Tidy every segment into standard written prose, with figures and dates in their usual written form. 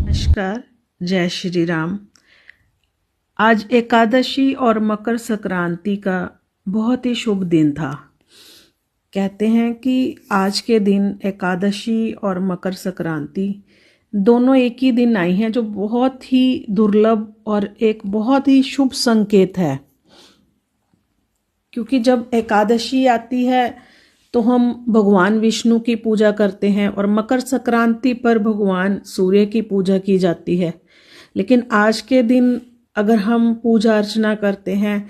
नमस्कार, जय श्री राम। आज एकादशी और मकर संक्रांति का बहुत ही शुभ दिन था। कहते हैं कि आज के दिन एकादशी और मकर संक्रांति दोनों एक ही दिन आई हैं, जो बहुत ही दुर्लभ और एक बहुत ही शुभ संकेत है। क्योंकि जब एकादशी आती है तो हम भगवान विष्णु की पूजा करते हैं और मकर संक्रांति पर भगवान सूर्य की पूजा की जाती है। लेकिन आज के दिन अगर हम पूजा अर्चना करते हैं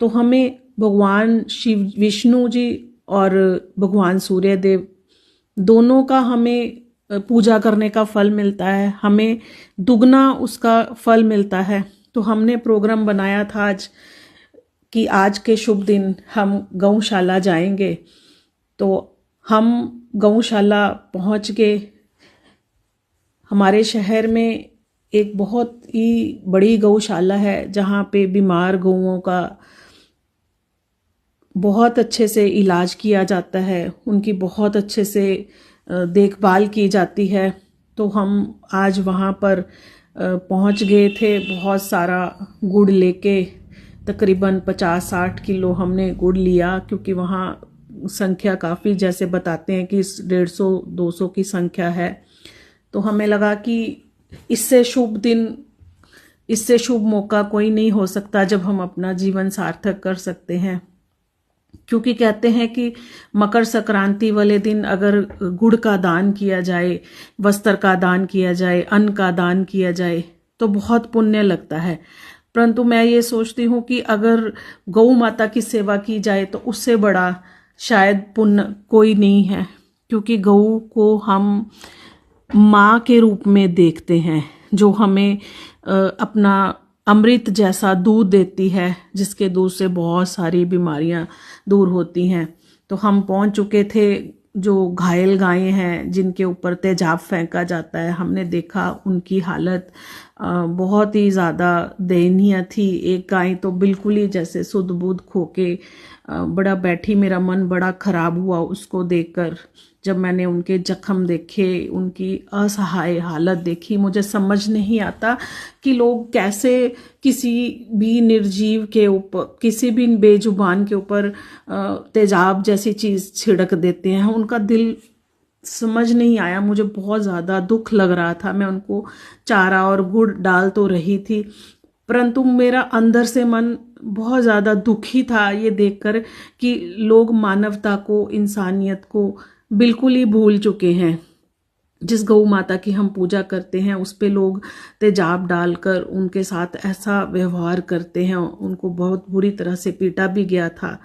तो हमें भगवान शिव विष्णु जी और भगवान सूर्य देव दोनों का हमें पूजा करने का फल मिलता है, हमें दुगना उसका फल मिलता है। तो हमने प्रोग्राम बनाया था आज कि आज के शुभ दिन हम गौशाला जाएंगे। तो हम गौशाला पहुंच गए। हमारे शहर में एक बहुत ही बड़ी गौशाला है जहाँ पे बीमार गौओं का बहुत अच्छे से इलाज किया जाता है, उनकी बहुत अच्छे से देखभाल की जाती है। तो हम आज वहाँ पर पहुँच गए थे। बहुत सारा गुड़ लेके तकरीबन 50-60 किलो हमने गुड़ लिया, क्योंकि वहाँ संख्या काफ़ी जैसे बताते हैं कि 150-200 की संख्या है। तो हमें लगा कि इससे शुभ दिन, इससे शुभ मौका कोई नहीं हो सकता जब हम अपना जीवन सार्थक कर सकते हैं। क्योंकि कहते हैं कि मकर संक्रांति वाले दिन अगर गुड़ का दान किया जाए, वस्त्र का दान किया जाए, अन्न का दान किया जाए तो बहुत पुण्य लगता है। परंतु मैं ये सोचती हूँ कि अगर गौ माता की सेवा की जाए तो उससे बड़ा शायद पुण्य कोई नहीं है। क्योंकि गऊ को हम माँ के रूप में देखते हैं, जो हमें अपना अमृत जैसा दूध देती है, जिसके दूध से बहुत सारी बीमारियां दूर होती हैं। तो हम पहुंच चुके थे। जो घायल गायें हैं जिनके ऊपर तेजाब फेंका जाता है, हमने देखा उनकी हालत बहुत ही ज़्यादा दयनीय थी। एक गाय तो बिल्कुल ही जैसे सुध बुध खो के बड़ा बैठी। मेरा मन बड़ा खराब हुआ उसको देखकर। जब मैंने उनके जख्म देखे, उनकी असहाय हालत देखी, मुझे समझ नहीं आता कि लोग कैसे किसी भी निर्जीव के ऊपर, किसी भी बेजुबान के ऊपर तेजाब जैसी चीज़ छिड़क देते हैं। उनका दिल समझ नहीं आया। मुझे बहुत ज़्यादा दुख लग रहा था। मैं उनको चारा और गुड़ डाल तो रही थी, परंतु मेरा अंदर से मन बहुत ज़्यादा दुखी था ये देखकर कि लोग मानवता को, इंसानियत को बिल्कुल ही भूल चुके हैं। जिस गौ माता की हम पूजा करते हैं उस पे लोग तेजाब डालकर उनके साथ ऐसा व्यवहार करते हैं। उनको बहुत बुरी तरह से पीटा भी गया था।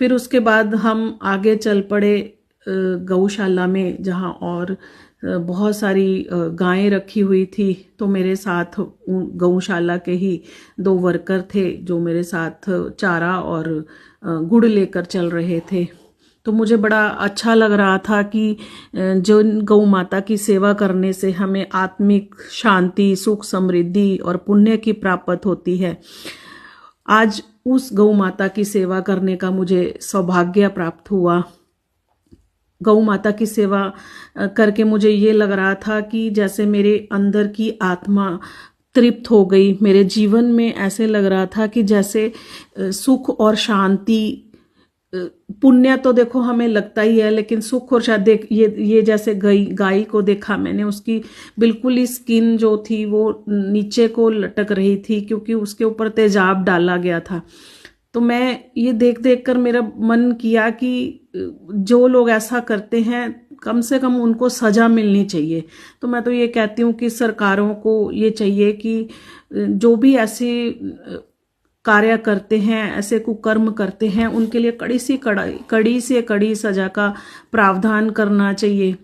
फिर उसके बाद हम आगे चल पड़े गौशाला में, जहाँ और बहुत सारी गायें रखी हुई थी। तो मेरे साथ गौशाला के ही 2 वर्कर थे जो मेरे साथ चारा और गुड़ लेकर चल रहे थे। तो मुझे बड़ा अच्छा लग रहा था कि जो गौ माता की सेवा करने से हमें आत्मिक शांति, सुख, समृद्धि और पुण्य की प्राप्त होती है। आज उस गौ माता की सेवा करने का मुझे सौभाग्य प्राप्त हुआ। गौ माता की सेवा करके मुझे ये लग रहा था कि जैसे मेरे अंदर की आत्मा तृप्त हो गई। मेरे जीवन में ऐसे लग रहा था कि जैसे सुख और शांति, पुण्य तो देखो हमें लगता ही है, लेकिन सुख और शायद ये जैसे गाय को देखा मैंने, उसकी बिल्कुल ही स्किन जो थी वो नीचे को लटक रही थी, क्योंकि उसके ऊपर तेजाब डाला गया था। तो मैं ये देख देख कर मेरा मन किया कि जो लोग ऐसा करते हैं कम से कम उनको सजा मिलनी चाहिए। तो मैं तो ये कहती हूँ कि सरकारों को ये चाहिए कि जो भी ऐसे कार्य करते हैं, ऐसे कुकर्म करते हैं, उनके लिए कड़ी से कड़ी सजा का प्रावधान करना चाहिए।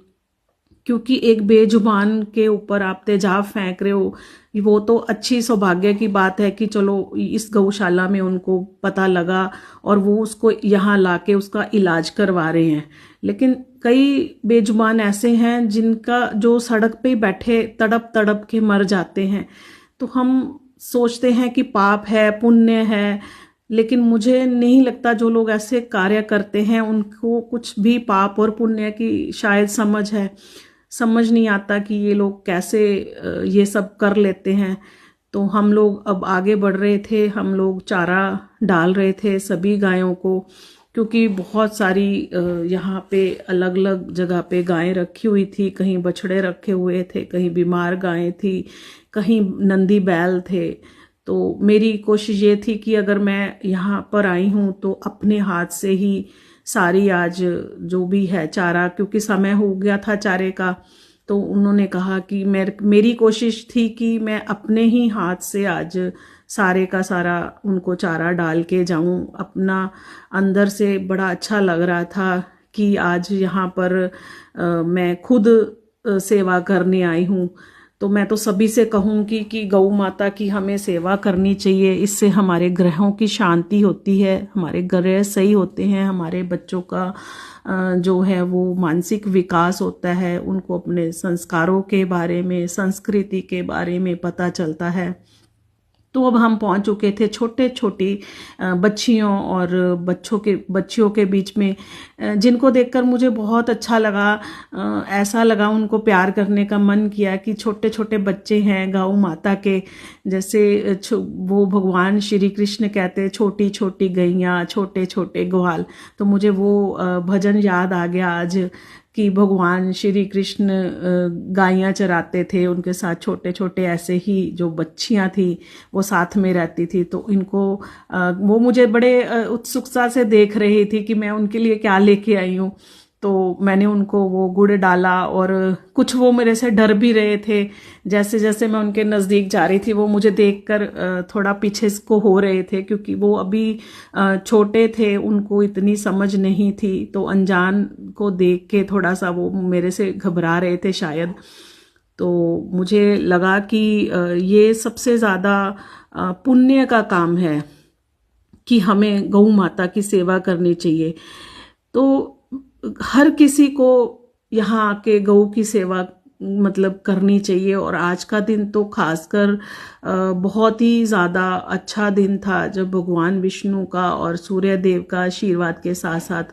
क्योंकि एक बेजुबान के ऊपर आप तेजाब फेंक रहे हो, वो तो अच्छी सौभाग्य की बात है कि चलो इस गौशाला में उनको पता लगा और वो उसको यहाँ लाके उसका इलाज करवा रहे हैं। लेकिन कई बेजुबान ऐसे हैं जिनका जो सड़क पे बैठे तड़प तड़प के मर जाते हैं। तो हम सोचते हैं कि पाप है, पुण्य है, लेकिन मुझे नहीं लगता जो लोग ऐसे कार्य करते हैं उनको कुछ भी पाप और पुण्य की शायद समझ है। समझ नहीं आता कि ये लोग कैसे ये सब कर लेते हैं। तो हम लोग अब आगे बढ़ रहे थे, हम लोग चारा डाल रहे थे सभी गायों को, क्योंकि बहुत सारी यहाँ पे अलग अलग जगह पे गायें रखी हुई थी। कहीं बछड़े रखे हुए थे, कहीं बीमार गायें थी, कहीं नंदी बैल थे। तो मेरी कोशिश ये थी कि अगर मैं यहाँ पर आई हूँ तो अपने हाथ से ही सारी आज जो भी है चारा, क्योंकि समय हो गया था चारे का, तो उन्होंने कहा कि मेरी कोशिश थी कि मैं अपने ही हाथ से आज सारे का सारा उनको चारा डाल के जाऊं। अपना अंदर से बड़ा अच्छा लग रहा था कि आज यहाँ पर मैं खुद सेवा करने आई हूँ। तो मैं तो सभी से कहूँगी कि गौ माता की हमें सेवा करनी चाहिए। इससे हमारे ग्रहों की शांति होती है, हमारे ग्रह सही होते हैं, हमारे बच्चों का जो है वो मानसिक विकास होता है, उनको अपने संस्कारों के बारे में, संस्कृति के बारे में पता चलता है। तो अब हम पहुंच चुके थे छोटे छोटी बच्चियों और बच्चियों के बीच में, जिनको देखकर मुझे बहुत अच्छा लगा। ऐसा लगा, उनको प्यार करने का मन किया कि छोटे छोटे बच्चे हैं गौ माता के, जैसे वो भगवान श्री कृष्ण कहते छोटी छोटी गैया छोटे छोटे ग्वाल। तो मुझे वो भजन याद आ गया आज कि भगवान श्री कृष्ण गायें चराते थे, उनके साथ छोटे छोटे ऐसे ही जो बच्चियां थी वो साथ में रहती थी। तो इनको वो मुझे बड़े उत्सुकता से देख रही थी कि मैं उनके लिए क्या लेके आई हूँ। तो मैंने उनको वो गुड़ डाला, और कुछ वो मेरे से डर भी रहे थे। जैसे जैसे मैं उनके नज़दीक जा रही थी वो मुझे देखकर थोड़ा पीछे को हो रहे थे, क्योंकि वो अभी छोटे थे, उनको इतनी समझ नहीं थी। तो अनजान को देख के थोड़ा सा वो मेरे से घबरा रहे थे शायद। तो मुझे लगा कि ये सबसे ज़्यादा पुण्य का काम है कि हमें गौ माता की सेवा करनी चाहिए। तो हर किसी को यहाँ आके गौ की सेवा मतलब करनी चाहिए। और आज का दिन तो खासकर बहुत ही ज़्यादा अच्छा दिन था, जब भगवान विष्णु का और सूर्य देव का आशीर्वाद के साथ साथ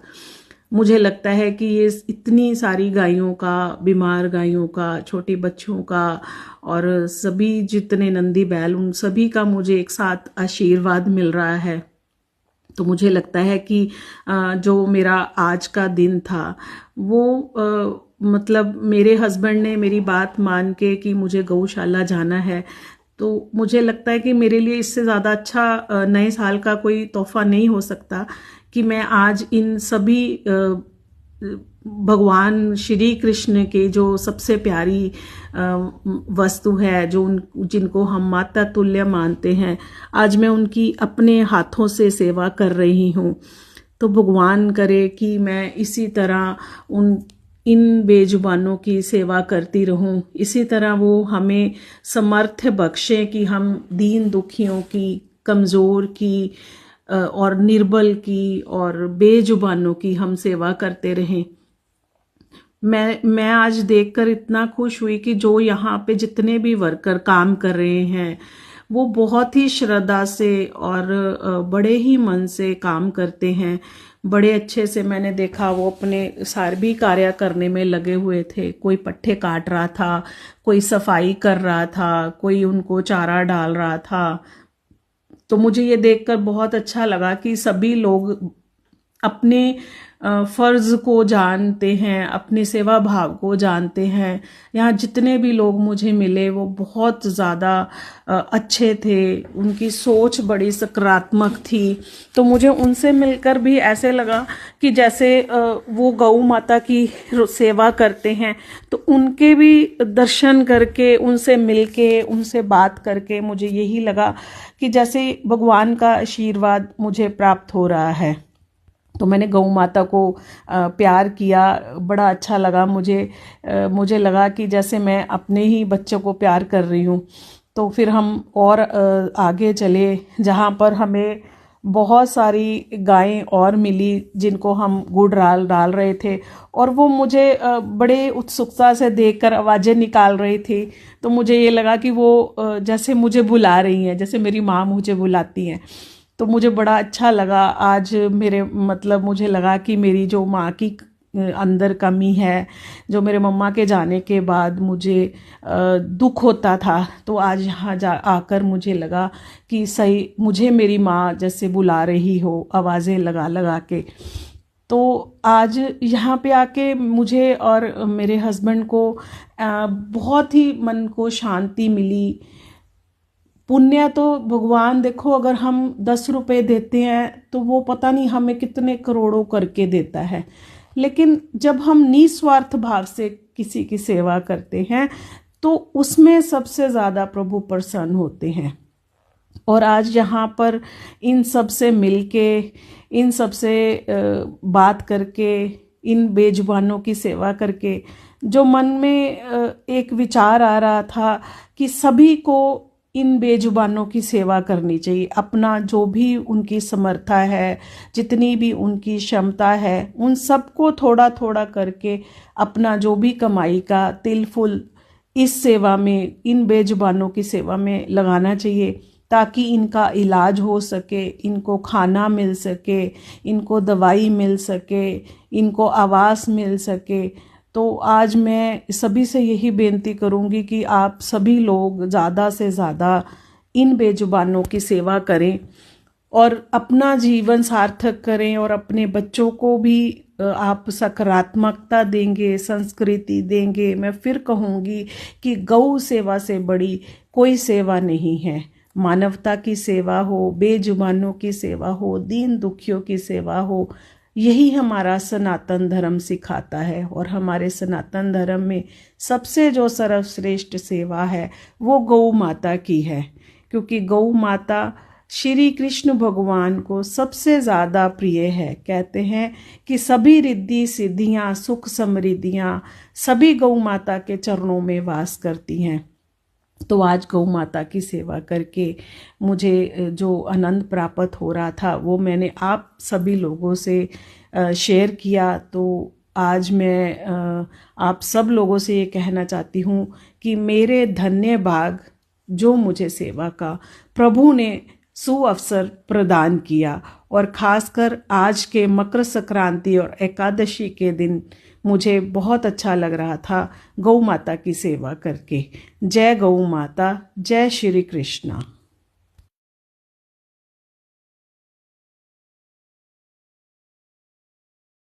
मुझे लगता है कि ये इतनी सारी गायों का, बीमार गायों का, छोटी बच्चों का, और सभी जितने नंदी बैल, उन सभी का मुझे एक साथ आशीर्वाद मिल रहा है। तो मुझे लगता है कि जो मेरा आज का दिन था वो मतलब मेरे हस्बैंड ने मेरी बात मान के कि मुझे गौशाला जाना है, तो मुझे लगता है कि मेरे लिए इससे ज़्यादा अच्छा नए साल का कोई तोहफा नहीं हो सकता कि मैं आज इन सभी भगवान श्री कृष्ण के जो सबसे प्यारी वस्तु है, जो जिनको हम माता तुल्य मानते हैं, आज मैं उनकी अपने हाथों से सेवा कर रही हूँ। तो भगवान करे कि मैं इसी तरह इन बेजुबानों की सेवा करती रहूं, इसी तरह वो हमें समर्थ बख्शे कि हम दीन दुखियों की, कमज़ोर की और निर्बल की और बेजुबानों की हम सेवा करते रहें। मैं आज देखकर इतना खुश हुई कि जो यहाँ पे जितने भी वर्कर काम कर रहे हैं वो बहुत ही श्रद्धा से और बड़े ही मन से काम करते हैं। बड़े अच्छे से मैंने देखा वो अपने सारे कार्य करने में लगे हुए थे। कोई पट्ठे काट रहा था, कोई सफाई कर रहा था, कोई उनको चारा डाल रहा था। तो मुझे ये देखकर बहुत अच्छा लगा कि सभी लोग अपने फर्ज को जानते हैं, अपने सेवा भाव को जानते हैं। यहाँ जितने भी लोग मुझे मिले वो बहुत ज़्यादा अच्छे थे, उनकी सोच बड़ी सकारात्मक थी। तो मुझे उनसे मिलकर भी ऐसे लगा कि जैसे वो गौ माता की सेवा करते हैं, तो उनके भी दर्शन करके, उनसे मिलके, उनसे बात करके मुझे यही लगा कि जैसे भगवान का आशीर्वाद मुझे प्राप्त हो रहा है। तो मैंने गौ माता को प्यार किया, बड़ा अच्छा लगा मुझे लगा कि जैसे मैं अपने ही बच्चों को प्यार कर रही हूँ। तो फिर हम और आगे चले, जहाँ पर हमें बहुत सारी गायें और मिली जिनको हम गुड़ डाल रहे थे, और वो मुझे बड़े उत्सुकता से देखकर आवाज़ें निकाल रही थी। तो मुझे ये लगा कि वो जैसे मुझे बुला रही हैं, जैसे मेरी माँ मुझे बुलाती हैं। तो मुझे बड़ा अच्छा लगा आज मुझे लगा कि मेरी जो माँ की अंदर कमी है, जो मेरे मम्मा के जाने के बाद मुझे दुख होता था, तो आज यहाँ जा आकर मुझे लगा कि सही मुझे मेरी माँ जैसे बुला रही हो आवाज़ें लगा लगा के। तो आज यहाँ पे आके मुझे और मेरे हस्बैंड को बहुत ही मन को शांति मिली। पुण्य तो भगवान देखो, अगर हम 10 रुपए देते हैं तो वो पता नहीं हमें कितने करोड़ों करके देता है, लेकिन जब हम निस्वार्थ भाव से किसी की सेवा करते हैं तो उसमें सबसे ज़्यादा प्रभु प्रसन्न होते हैं। और आज यहाँ पर इन सब से मिलके, इन सब से बात करके, इन बेजुबानों की सेवा करके, जो मन में एक विचार आ रहा था कि सभी को इन बेजुबानों की सेवा करनी चाहिए। अपना जो भी उनकी समर्था है, जितनी भी उनकी क्षमता है, उन सबको थोड़ा थोड़ा करके अपना जो भी कमाई का तिल फुल इस सेवा में, इन बेजुबानों की सेवा में लगाना चाहिए, ताकि इनका इलाज हो सके, इनको खाना मिल सके, इनको दवाई मिल सके, इनको आवास मिल सके। तो आज मैं सभी से यही बेनती करूंगी कि आप सभी लोग ज़्यादा से ज़्यादा इन बेजुबानों की सेवा करें और अपना जीवन सार्थक करें, और अपने बच्चों को भी आप सकारात्मकता देंगे, संस्कृति देंगे। मैं फिर कहूँगी कि गौ सेवा से बड़ी कोई सेवा नहीं है। मानवता की सेवा हो, बेजुबानों की सेवा हो, दीन दुखियों की सेवा हो, यही हमारा सनातन धर्म सिखाता है। और हमारे सनातन धर्म में सबसे जो सर्वश्रेष्ठ सेवा है वो गौ माता की है, क्योंकि गौ माता श्री कृष्ण भगवान को सबसे ज़्यादा प्रिय है। कहते हैं कि सभी रिद्धि सिद्धियाँ, सुख समृद्धियाँ सभी गौ माता के चरणों में वास करती हैं। तो आज गौ माता की सेवा करके मुझे जो आनंद प्राप्त हो रहा था वो मैंने आप सभी लोगों से शेयर किया। तो आज मैं आप सब लोगों से ये कहना चाहती हूँ कि मेरे धन्य भाग जो मुझे सेवा का प्रभु ने सुअवसर प्रदान किया, और खासकर आज के मकर संक्रांति और एकादशी के दिन मुझे बहुत अच्छा लग रहा था गौ माता की सेवा करके। जय गौ माता, जय श्री कृष्णा।